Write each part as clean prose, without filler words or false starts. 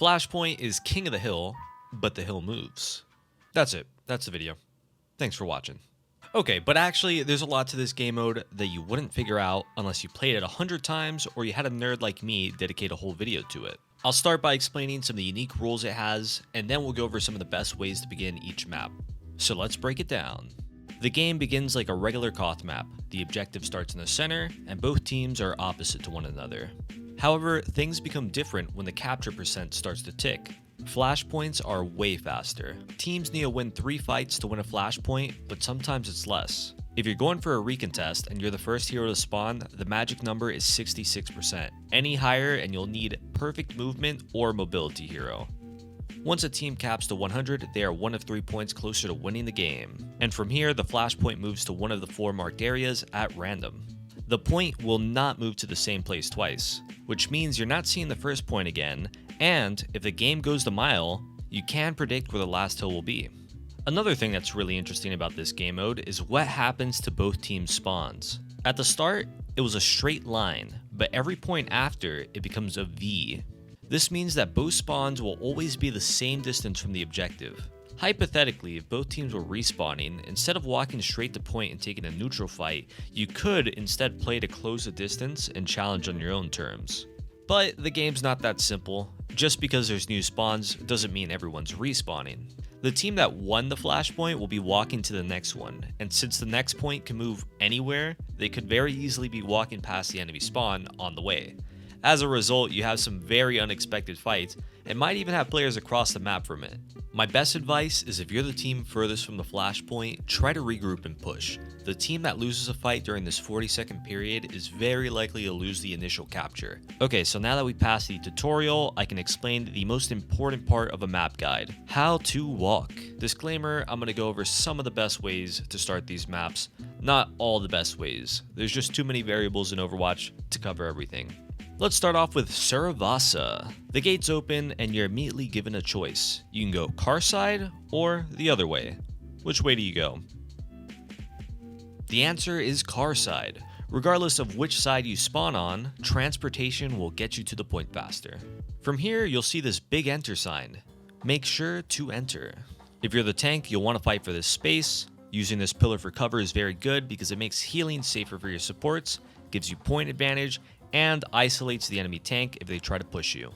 Flashpoint is king of the hill, but the hill moves. That's it. That's the video. Thanks for watching. Okay, but actually, there's a lot to this game mode that you wouldn't figure out unless you played it 100 times or you had a nerd like me dedicate a whole video to it. I'll start by explaining some of the unique rules it has, and then we'll go over some of the best ways to begin each map. So let's break it down. The game begins like a regular Koth map. The objective starts in the center, and both teams are opposite to one another. However, things become different when the capture percent starts to tick. Flashpoints are way faster. Teams need to win 3 fights to win a flashpoint, but sometimes it's less. If you're going for a recontest and you're the first hero to spawn, the magic number is 66%. Any higher and you'll need perfect movement or mobility hero. Once a team caps to 100, they are 1 of 3 points closer to winning the game. And from here, the flashpoint moves to one of the 4 marked areas at random. The point will not move to the same place twice, which means you're not seeing the first point again, and if the game goes the mile, you can predict where the last hill will be. Another thing that's really interesting about this game mode is what happens to both teams' spawns. At the start, it was a straight line, but every point after, it becomes a V. This means that both spawns will always be the same distance from the objective. Hypothetically, if both teams were respawning, instead of walking straight to point and taking a neutral fight, you could instead play to close the distance and challenge on your own terms. But the game's not that simple. Just because there's new spawns doesn't mean everyone's respawning. The team that won the flashpoint will be walking to the next one, and since the next point can move anywhere, they could very easily be walking past the enemy spawn on the way. As a result, you have some very unexpected fights, and might even have players across the map from it. My best advice is if you're the team furthest from the flashpoint, try to regroup and push. The team that loses a fight during this 40-second period is very likely to lose the initial capture. Okay, so now that we passed the tutorial, I can explain the most important part of a map guide: how to walk. Disclaimer, I'm going to go over some of the best ways to start these maps. Not all the best ways. There's just too many variables in Overwatch to cover everything. Let's start off with Suravasa. The gates open and you're immediately given a choice. You can go car side or the other way. Which way do you go? The answer is car side. Regardless of which side you spawn on, transportation will get you to the point faster. From here, you'll see this big enter sign. Make sure to enter. If you're the tank, you'll want to fight for this space. Using this pillar for cover is very good because it makes healing safer for your supports, gives you point advantage, and isolates the enemy tank if they try to push you.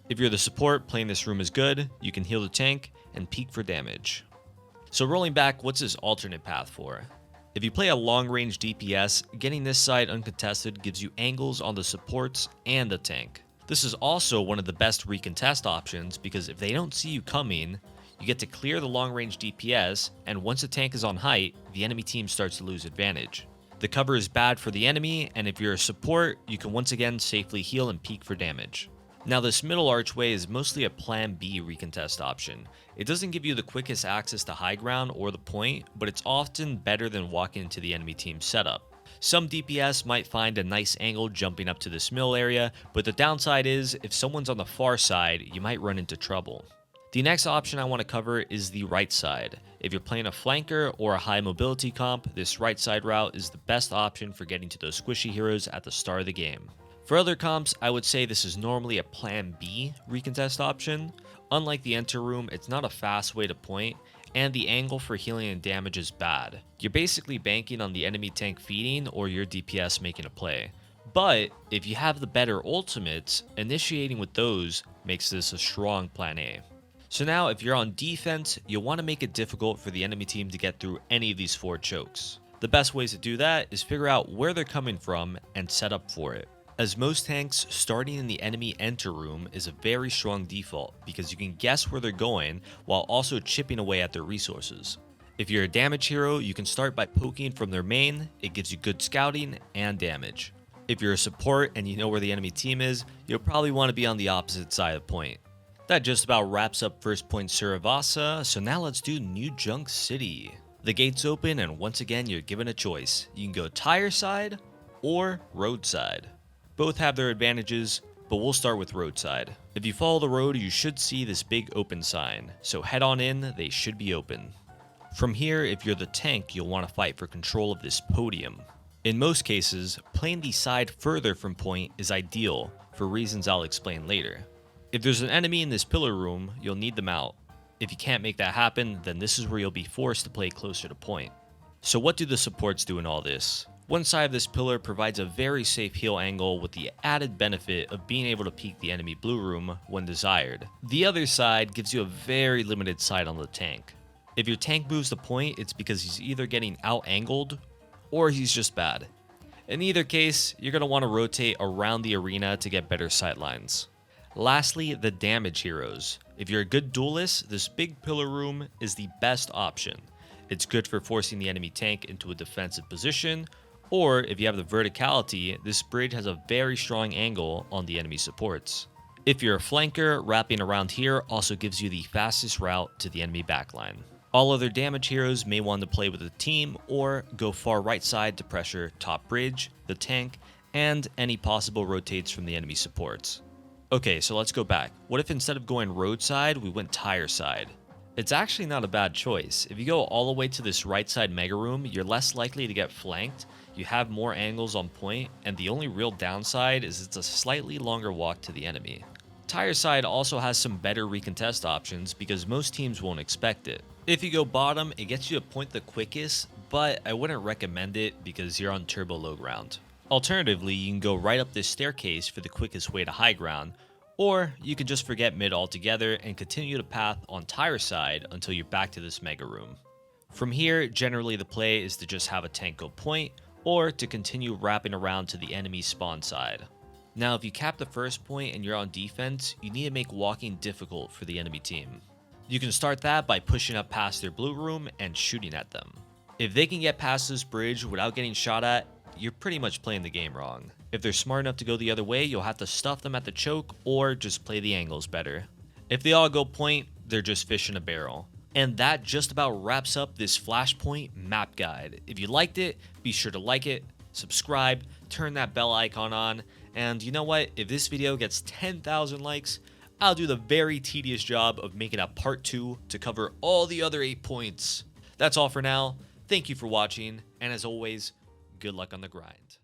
If you're the support, playing this room is good. You can heal the tank and peek for damage. So rolling back, what's this alternate path for? If you play a long-range DPS, getting this side uncontested gives you angles on the supports and the tank. This is also one of the best recontest options because if they don't see you coming, you get to clear the long-range DPS, and once the tank is on height, the enemy team starts to lose advantage. The cover is bad for the enemy, and if you're a support, you can once again safely heal and peek for damage. Now this middle archway is mostly a plan B recontest option. It doesn't give you the quickest access to high ground or the point, but it's often better than walking into the enemy team's setup. Some DPS might find a nice angle jumping up to this middle area, but the downside is if someone's on the far side, you might run into trouble. The next option I want to cover is the right side. If you're playing a flanker or a high mobility comp, this right side route is the best option for getting to those squishy heroes at the start of the game. For other comps, I would say this is normally a plan B recontest option. Unlike the enter room, it's not a fast way to point, and the angle for healing and damage is bad. You're basically banking on the enemy tank feeding or your DPS making a play. But if you have the better ultimates, initiating with those makes this a strong plan A. So now if you're on defense, you'll want to make it difficult for the enemy team to get through any of these 4 chokes. The best ways to do that is figure out where they're coming from and set up for it. As most tanks, starting in the enemy enter room is a very strong default because you can guess where they're going while also chipping away at their resources. If you're a damage hero, you can start by poking from their main. It gives you good scouting and damage. If you're a support and you know where the enemy team is, you'll probably want to be on the opposite side of the point. That just about wraps up First Point Suravasa, so now let's do New Junk City. The gates open and once again you're given a choice. You can go tire side or roadside. Both have their advantages, but we'll start with roadside. If you follow the road, you should see this big open sign, so head on in, they should be open. From here, if you're the tank, you'll want to fight for control of this podium. In most cases, playing the side further from point is ideal, for reasons I'll explain later. If there's an enemy in this pillar room, you'll need them out. If you can't make that happen, then this is where you'll be forced to play closer to point. So what do the supports do in all this? One side of this pillar provides a very safe heal angle with the added benefit of being able to peek the enemy blue room when desired. The other side gives you a very limited sight on the tank. If your tank moves the point, it's because he's either getting out-angled or he's just bad. In either case, you're going to want to rotate around the arena to get better sight lines. Lastly, the damage heroes. If you're a good duelist, this big pillar room is the best option. It's good for forcing the enemy tank into a defensive position, or if you have the verticality, this bridge has a very strong angle on the enemy supports. If you're a flanker, wrapping around here also gives you the fastest route to the enemy backline. All other damage heroes may want to play with a team or go far right side to pressure top bridge, the tank, and any possible rotates from the enemy supports. Okay, so let's go back. What if instead of going roadside, we went tire side? It's actually not a bad choice. If you go all the way to this right side mega room, you're less likely to get flanked, you have more angles on point, and the only real downside is it's a slightly longer walk to the enemy. Tire side also has some better recontest options because most teams won't expect it. If you go bottom, it gets you a point the quickest, but I wouldn't recommend it because you're on turbo low ground. Alternatively, you can go right up this staircase for the quickest way to high ground, or you can just forget mid altogether and continue the path on tire side until you're back to this mega room. From here, generally the play is to just have a tank go point, or to continue wrapping around to the enemy spawn side. Now, if you cap the first point and you're on defense, you need to make walking difficult for the enemy team. You can start that by pushing up past their blue room and shooting at them. If they can get past this bridge without getting shot at, you're pretty much playing the game wrong. If they're smart enough to go the other way, you'll have to stuff them at the choke or just play the angles better. If they all go point, they're just fish in a barrel. And that just about wraps up this Flashpoint map guide. If you liked it, be sure to like it, subscribe, turn that bell icon on, and you know what? If this video gets 10,000 likes, I'll do the very tedious job of making a part 2 to cover all the other 8 points. That's all for now. Thank you for watching, and as always, good luck on the grind.